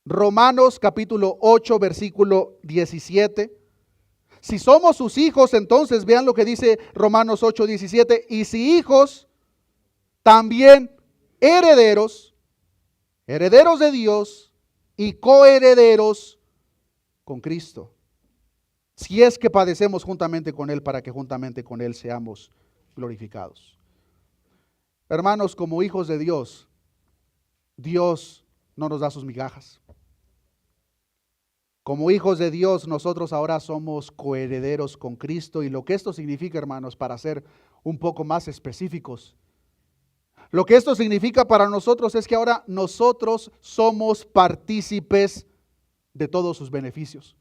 S1: Romanos capítulo 8, versículo 17. Si somos sus hijos, entonces vean lo que dice Romanos 8, 17. Y si hijos, también herederos, herederos de Dios y coherederos con Cristo. Si es que padecemos juntamente con Él, para que juntamente con Él seamos glorificados. Hermanos, como hijos de Dios, Dios no nos da sus migajas. Como hijos de Dios, nosotros ahora somos coherederos con Cristo. Y lo que esto significa, hermanos, para ser un poco más específicos, lo que esto significa para nosotros es que ahora nosotros somos partícipes de todos sus beneficios.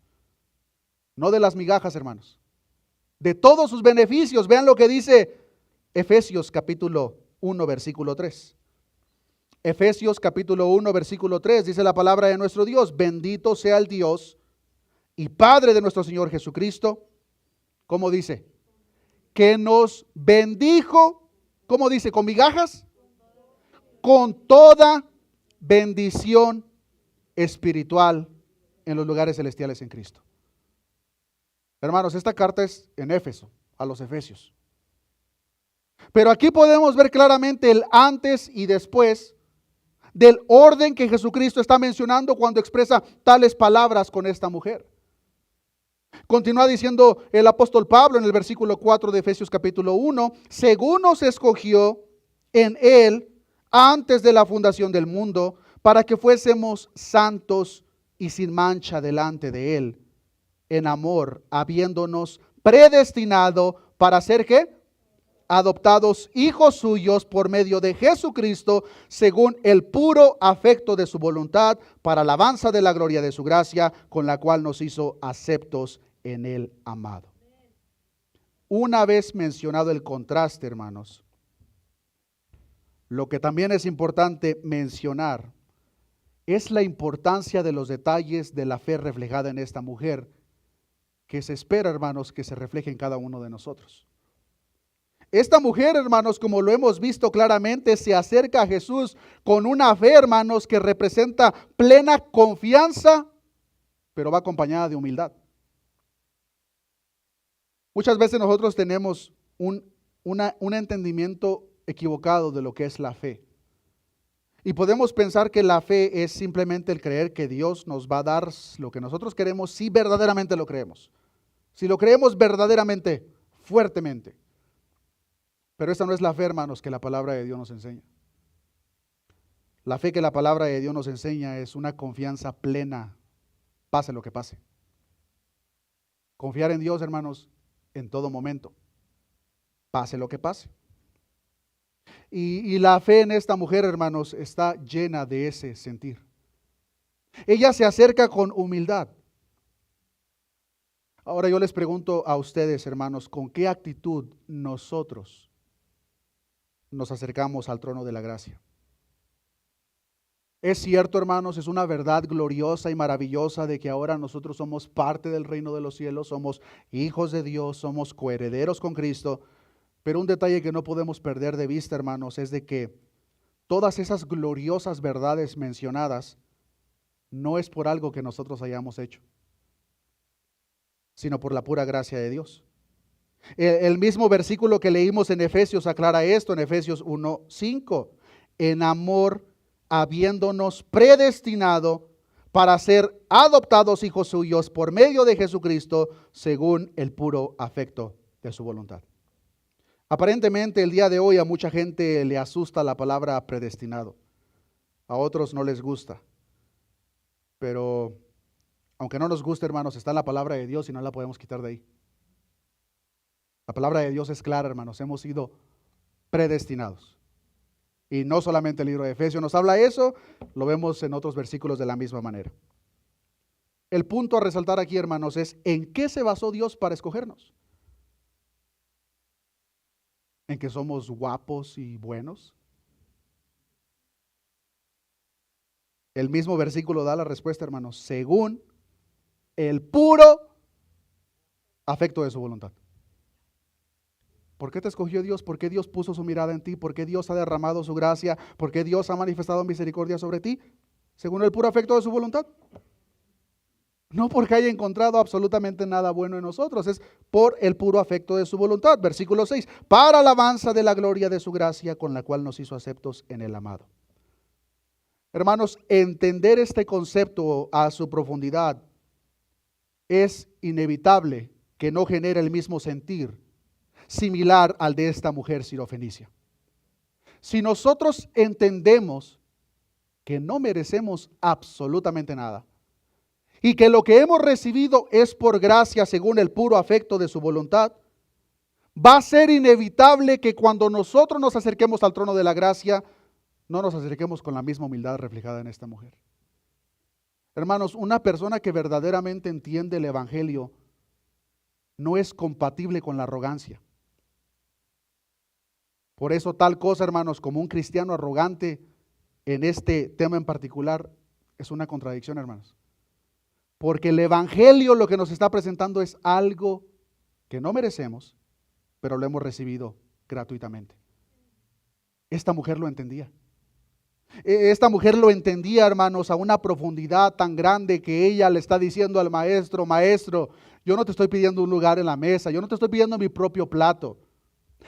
S1: No de las migajas, hermanos. De todos sus beneficios. Vean lo que dice Efesios capítulo 1, versículo 3. Efesios capítulo 1, versículo 3, dice la palabra de nuestro Dios: bendito sea el Dios y Padre de nuestro Señor Jesucristo. ¿Cómo dice? Que nos bendijo, ¿cómo dice? ¿Con migajas? Con toda bendición espiritual en los lugares celestiales en Cristo. Hermanos, esta carta es en Éfeso, a los Efesios. Pero aquí podemos ver claramente el antes y después del orden que Jesucristo está mencionando cuando expresa tales palabras con esta mujer. Continúa diciendo el apóstol Pablo en el versículo 4 de Efesios capítulo 1, según nos escogió en Él antes de la fundación del mundo, para que fuésemos santos y sin mancha delante de Él, en amor, habiéndonos predestinado para ser ¿qué? Adoptados hijos suyos por medio de Jesucristo, según el puro afecto de su voluntad, para alabanza de la gloria de su gracia, con la cual nos hizo aceptos en el amado. Una vez mencionado el contraste, hermanos, lo que también es importante mencionar es la importancia de los detalles de la fe reflejada en esta mujer, que se espera, hermanos, que se refleje en cada uno de nosotros. Esta mujer, hermanos, como lo hemos visto claramente, se acerca a Jesús con una fe, hermanos, que representa plena confianza, pero va acompañada de humildad. Muchas veces nosotros tenemos un entendimiento equivocado de lo que es la fe. Y podemos pensar que la fe es simplemente el creer que Dios nos va a dar lo que nosotros queremos si verdaderamente lo creemos. Si lo creemos verdaderamente, fuertemente. Pero esta no es la fe, hermanos, que la palabra de Dios nos enseña. La fe que la palabra de Dios nos enseña es una confianza plena, pase lo que pase. Confiar en Dios, hermanos, en todo momento, pase lo que pase. Y la fe en esta mujer, hermanos, está llena de ese sentir. Ella se acerca con humildad. Ahora yo les pregunto a ustedes, hermanos, ¿con qué actitud nosotros nos acercamos al trono de la gracia? Es cierto, hermanos, es una verdad gloriosa y maravillosa de que ahora nosotros somos parte del reino de los cielos, somos hijos de Dios, somos coherederos con Cristo, pero un detalle que no podemos perder de vista, hermanos, es de que todas esas gloriosas verdades mencionadas no es por algo que nosotros hayamos hecho, sino por la pura gracia de Dios. El mismo versículo que leímos en Efesios aclara esto, en Efesios 1:5, en amor habiéndonos predestinado para ser adoptados hijos suyos por medio de Jesucristo, según el puro afecto de su voluntad. Aparentemente el día de hoy a mucha gente le asusta la palabra predestinado, a otros no les gusta, pero aunque no nos guste, hermanos, está en la palabra de Dios y no la podemos quitar de ahí. La palabra de Dios es clara, hermanos, hemos sido predestinados. Y no solamente el libro de Efesios nos habla eso, lo vemos en otros versículos de la misma manera. El punto a resaltar aquí, hermanos, es ¿en qué se basó Dios para escogernos? ¿En que somos guapos y buenos? El mismo versículo da la respuesta, hermanos, según el puro afecto de su voluntad. ¿Por qué te escogió Dios? ¿Por qué Dios puso su mirada en ti? ¿Por qué Dios ha derramado su gracia? ¿Por qué Dios ha manifestado misericordia sobre ti? Según el puro afecto de su voluntad. No porque haya encontrado absolutamente nada bueno en nosotros, es por el puro afecto de su voluntad. Versículo 6, para alabanza de la gloria de su gracia con la cual nos hizo aceptos en el amado. Hermanos, entender este concepto a su profundidad es inevitable que no genere el mismo sentir similar al de esta mujer sirofenicia. Si nosotros entendemos que no merecemos absolutamente nada y que lo que hemos recibido es por gracia según el puro afecto de su voluntad, va a ser inevitable que cuando nosotros nos acerquemos al trono de la gracia, no nos acerquemos con la misma humildad reflejada en esta mujer. Hermanos, una persona que verdaderamente entiende el Evangelio no es compatible con la arrogancia. Por eso tal cosa, hermanos, como un cristiano arrogante en este tema en particular, es una contradicción, hermanos. Porque el Evangelio lo que nos está presentando es algo que no merecemos, pero lo hemos recibido gratuitamente. Esta mujer lo entendía. Esta mujer lo entendía, hermanos, a una profundidad tan grande que ella le está diciendo al maestro: maestro, yo no te estoy pidiendo un lugar en la mesa, yo no te estoy pidiendo mi propio plato.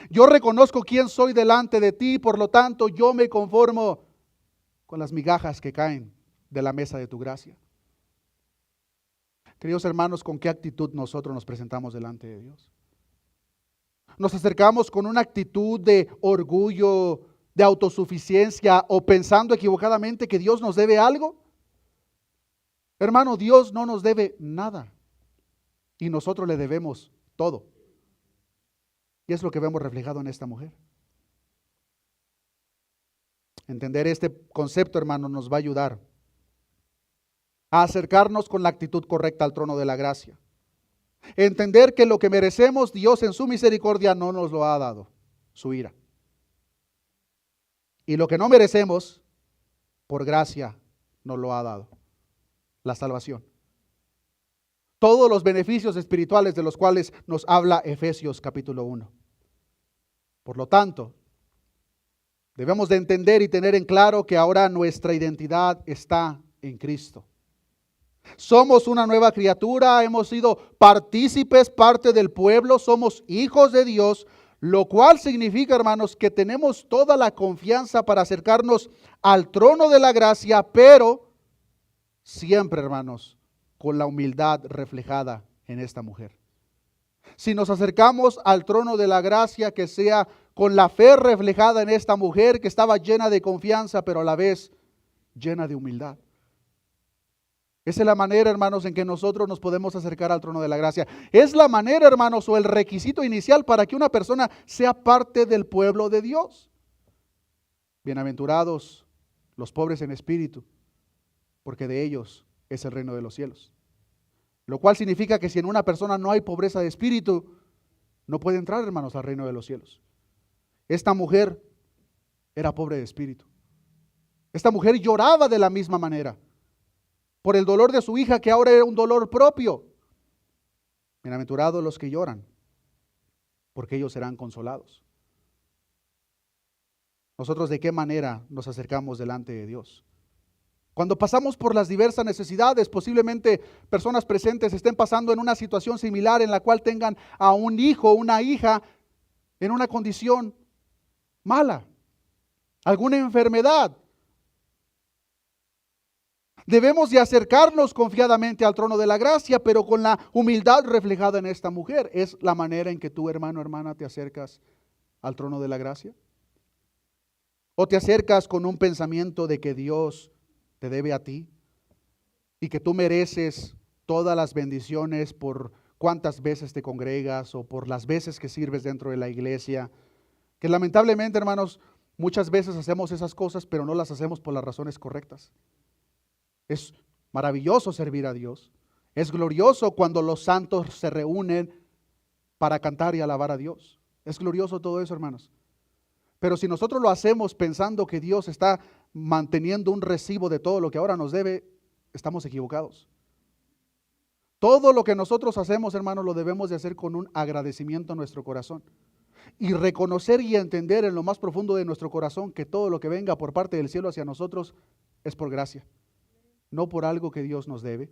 S1: Yo reconozco quién soy delante de ti, por lo tanto yo me conformo con las migajas que caen de la mesa de tu gracia. Queridos hermanos, ¿con qué actitud nosotros nos presentamos delante de Dios? ¿Nos acercamos con una actitud de orgullo, de autosuficiencia o pensando equivocadamente que Dios nos debe algo? Hermano, Dios no nos debe nada y nosotros le debemos todo. Y es lo que vemos reflejado en esta mujer. Entender este concepto, hermano, nos va a ayudar a acercarnos con la actitud correcta al trono de la gracia. Entender que lo que merecemos, Dios en su misericordia no nos lo ha dado, su ira. Y lo que no merecemos, por gracia, nos lo ha dado, la salvación. Todos los beneficios espirituales de los cuales nos habla Efesios capítulo 1. Por lo tanto, debemos de entender y tener en claro que ahora nuestra identidad está en Cristo. Somos una nueva criatura, hemos sido partícipes, parte del pueblo, somos hijos de Dios, lo cual significa, hermanos, que tenemos toda la confianza para acercarnos al trono de la gracia, pero siempre, hermanos, con la humildad reflejada en esta mujer. Si nos acercamos al trono de la gracia, que sea con la fe reflejada en esta mujer que estaba llena de confianza, pero a la vez llena de humildad. Esa es la manera, hermanos, en que nosotros nos podemos acercar al trono de la gracia. Es la manera, hermanos, o el requisito inicial para que una persona sea parte del pueblo de Dios. Bienaventurados los pobres en espíritu, porque de ellos es el reino de los cielos. Lo cual significa que si en una persona no hay pobreza de espíritu, no puede entrar, hermanos, al reino de los cielos. Esta mujer era pobre de espíritu. Esta mujer lloraba de la misma manera por el dolor de su hija, que ahora era un dolor propio. Bienaventurados los que lloran, porque ellos serán consolados. Nosotros, ¿de qué manera nos acercamos delante de Dios? Cuando pasamos por las diversas necesidades, posiblemente personas presentes estén pasando en una situación similar en la cual tengan a un hijo o una hija en una condición mala, alguna enfermedad. Debemos de acercarnos confiadamente al trono de la gracia, pero con la humildad reflejada en esta mujer. ¿Es la manera en que tú, hermano, hermana, te acercas al trono de la gracia? ¿O te acercas con un pensamiento de que Dios te debe a ti y que tú mereces todas las bendiciones por cuántas veces te congregas o por las veces que sirves dentro de la iglesia? Que lamentablemente, hermanos, muchas veces hacemos esas cosas, pero no las hacemos por las razones correctas. Es maravilloso servir a Dios. Es glorioso cuando los santos se reúnen para cantar y alabar a Dios. Es glorioso todo eso, hermanos. Pero si nosotros lo hacemos pensando que Dios está manteniendo un recibo de todo lo que ahora nos debe, estamos equivocados. Todo lo que nosotros hacemos, hermanos, lo debemos de hacer con un agradecimiento a nuestro corazón. y reconocer y entender en lo más profundo de nuestro corazón que todo lo que venga por parte del cielo hacia nosotros es por gracia, no por algo que Dios nos debe,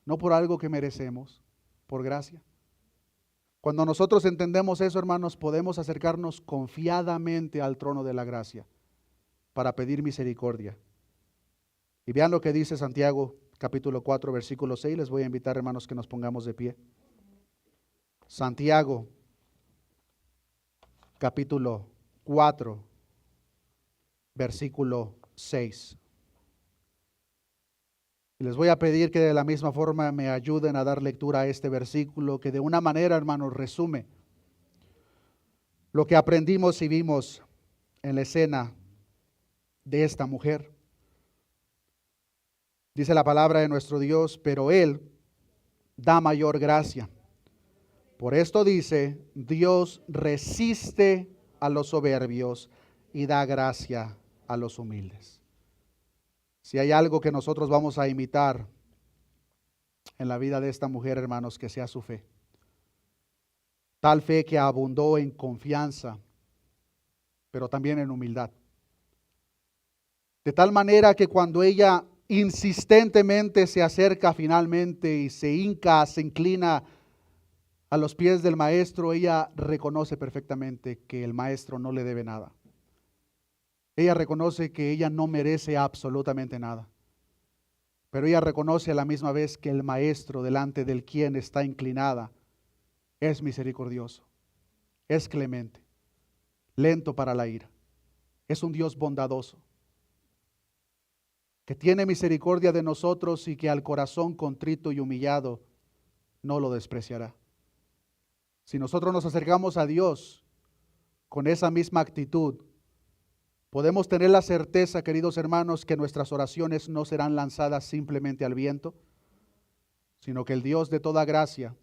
S1: no por algo que merecemos, por gracia. Cuando nosotros entendemos eso, hermanos, podemos acercarnos confiadamente al trono de la gracia para pedir misericordia. Y vean lo que dice Santiago, capítulo 4, versículo 6. Les voy a invitar, hermanos, que nos pongamos de pie. Santiago, capítulo 4, versículo 6. Y les voy a pedir que de la misma forma me ayuden a dar lectura a este versículo, que de una manera, hermanos, resume lo que aprendimos y vimos en la escena de esta mujer. Dice la palabra de nuestro Dios, pero Él da mayor gracia. Por esto dice, Dios resiste a los soberbios y da gracia a los humildes. Si hay algo que nosotros vamos a imitar en la vida de esta mujer, hermanos, que sea su fe. Tal fe que abundó en confianza, pero también en humildad. De tal manera que cuando ella insistentemente se acerca finalmente y se hinca, se inclina a los pies del maestro, ella reconoce perfectamente que el maestro no le debe nada. Ella reconoce que ella no merece absolutamente nada. Pero ella reconoce a la misma vez que el maestro delante del quien está inclinada es misericordioso, es clemente, lento para la ira. Es un Dios bondadoso, que tiene misericordia de nosotros y que al corazón contrito y humillado no lo despreciará. Si nosotros nos acercamos a Dios con esa misma actitud, podemos tener la certeza, queridos hermanos, que nuestras oraciones no serán lanzadas simplemente al viento, sino que el Dios de toda gracia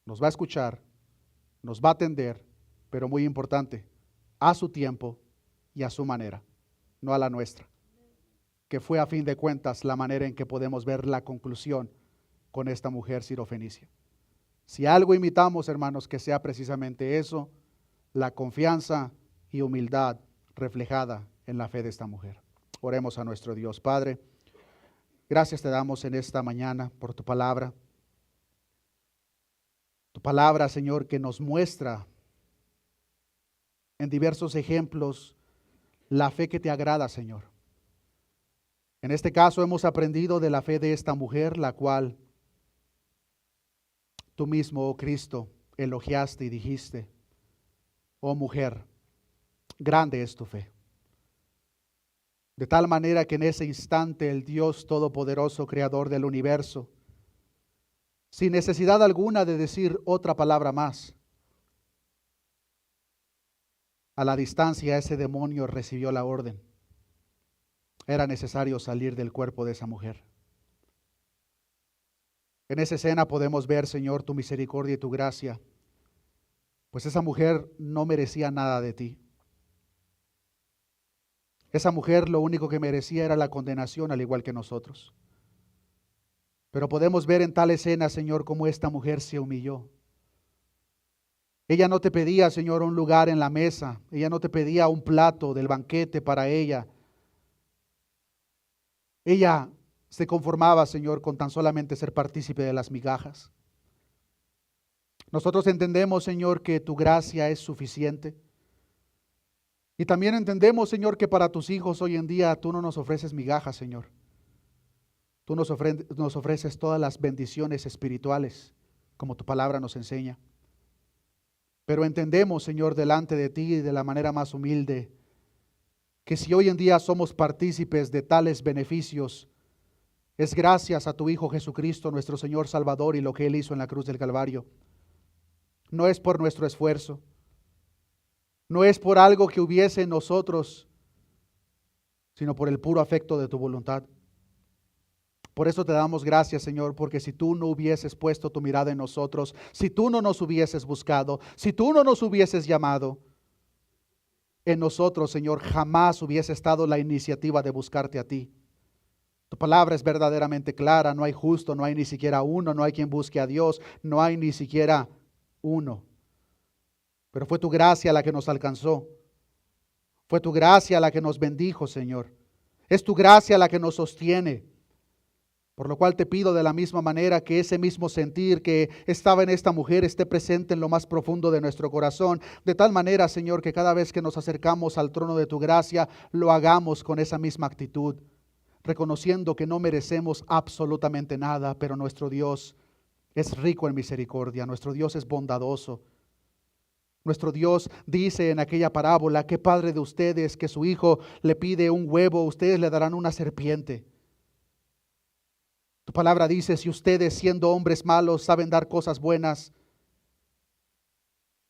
S1: nos va a escuchar, nos va a atender, pero muy importante, a su tiempo y a su manera, no a la nuestra, que fue a fin de cuentas la manera en que podemos ver la conclusión con esta mujer sirofenicia. Si algo imitamos, hermanos, que sea precisamente eso, la confianza y humildad reflejada en la fe de esta mujer. Oremos a nuestro Dios. Padre, gracias te damos en esta mañana por tu palabra. Tu palabra, Señor, que nos muestra en diversos ejemplos la fe que te agrada, Señor. En este caso hemos aprendido de la fe de esta mujer, la cual tú mismo, oh Cristo, elogiaste y dijiste, oh mujer, grande es tu fe. De tal manera que en ese instante el Dios Todopoderoso, Creador del universo, sin necesidad alguna de decir otra palabra más, a la distancia ese demonio recibió la orden. Era necesario salir del cuerpo de esa mujer. En esa escena podemos ver, Señor, tu misericordia y tu gracia, pues esa mujer no merecía nada de ti. Esa mujer lo único que merecía era la condenación, al igual que nosotros. Pero podemos ver en tal escena, Señor, cómo esta mujer se humilló. Ella no te pedía, Señor, un lugar en la mesa. Ella no te pedía un plato del banquete para ella. Ella se conformaba, Señor, con tan solamente ser partícipe de las migajas. Nosotros entendemos, Señor, que tu gracia es suficiente. Y también entendemos, Señor, que para tus hijos hoy en día tú no nos ofreces migajas, Señor. Tú nos ofreces todas las bendiciones espirituales, como tu palabra nos enseña. Pero entendemos, Señor, delante de ti y de la manera más humilde, que si hoy en día somos partícipes de tales beneficios, es gracias a tu Hijo Jesucristo, nuestro Señor Salvador, y lo que Él hizo en la cruz del Calvario. No es por nuestro esfuerzo, no es por algo que hubiese en nosotros, sino por el puro afecto de tu voluntad. Por eso te damos gracias, Señor, porque si tú no hubieses puesto tu mirada en nosotros, si tú no nos hubieses buscado, si tú no nos hubieses llamado, en nosotros, Señor, jamás hubiese estado la iniciativa de buscarte a ti. Tu palabra es verdaderamente clara, no hay justo, no hay ni siquiera uno, no hay quien busque a Dios, no hay ni siquiera uno. pero fue tu gracia la que nos alcanzó. Fue tu gracia la que nos bendijo, Señor. Es tu gracia la que nos sostiene. Por lo cual te pido de la misma manera que ese mismo sentir que estaba en esta mujer esté presente en lo más profundo de nuestro corazón. De tal manera, Señor, que cada vez que nos acercamos al trono de tu gracia, lo hagamos con esa misma actitud, reconociendo que no merecemos absolutamente nada, pero nuestro Dios es rico en misericordia, nuestro Dios es bondadoso. Nuestro Dios dice en aquella parábola: ¿qué padre de ustedes que su hijo le pide un huevo, ustedes le darán una serpiente? Tu palabra dice: si ustedes, siendo hombres malos, saben dar cosas buenas,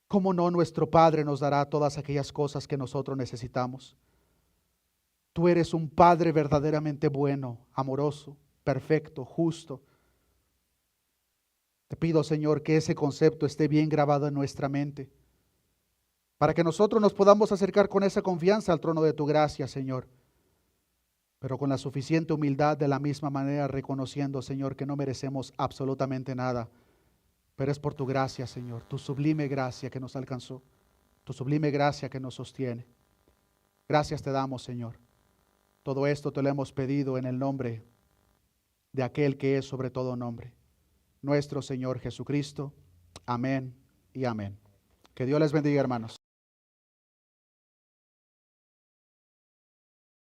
S1: ¿cómo no nuestro Padre nos dará todas aquellas cosas que nosotros necesitamos? Tú eres un Padre verdaderamente bueno, amoroso, perfecto, justo. Te pido, Señor, que ese concepto esté bien grabado en nuestra mente, para que nosotros nos podamos acercar con esa confianza al trono de tu gracia, Señor, pero con la suficiente humildad, de la misma manera reconociendo, Señor, que no merecemos absolutamente nada, pero es por tu gracia, Señor, tu sublime gracia que nos alcanzó, tu sublime gracia que nos sostiene. Gracias te damos, Señor. Todo esto te lo hemos pedido en el nombre de aquel que es sobre todo nombre, nuestro Señor Jesucristo. Amén y amén. Que Dios les bendiga, hermanos.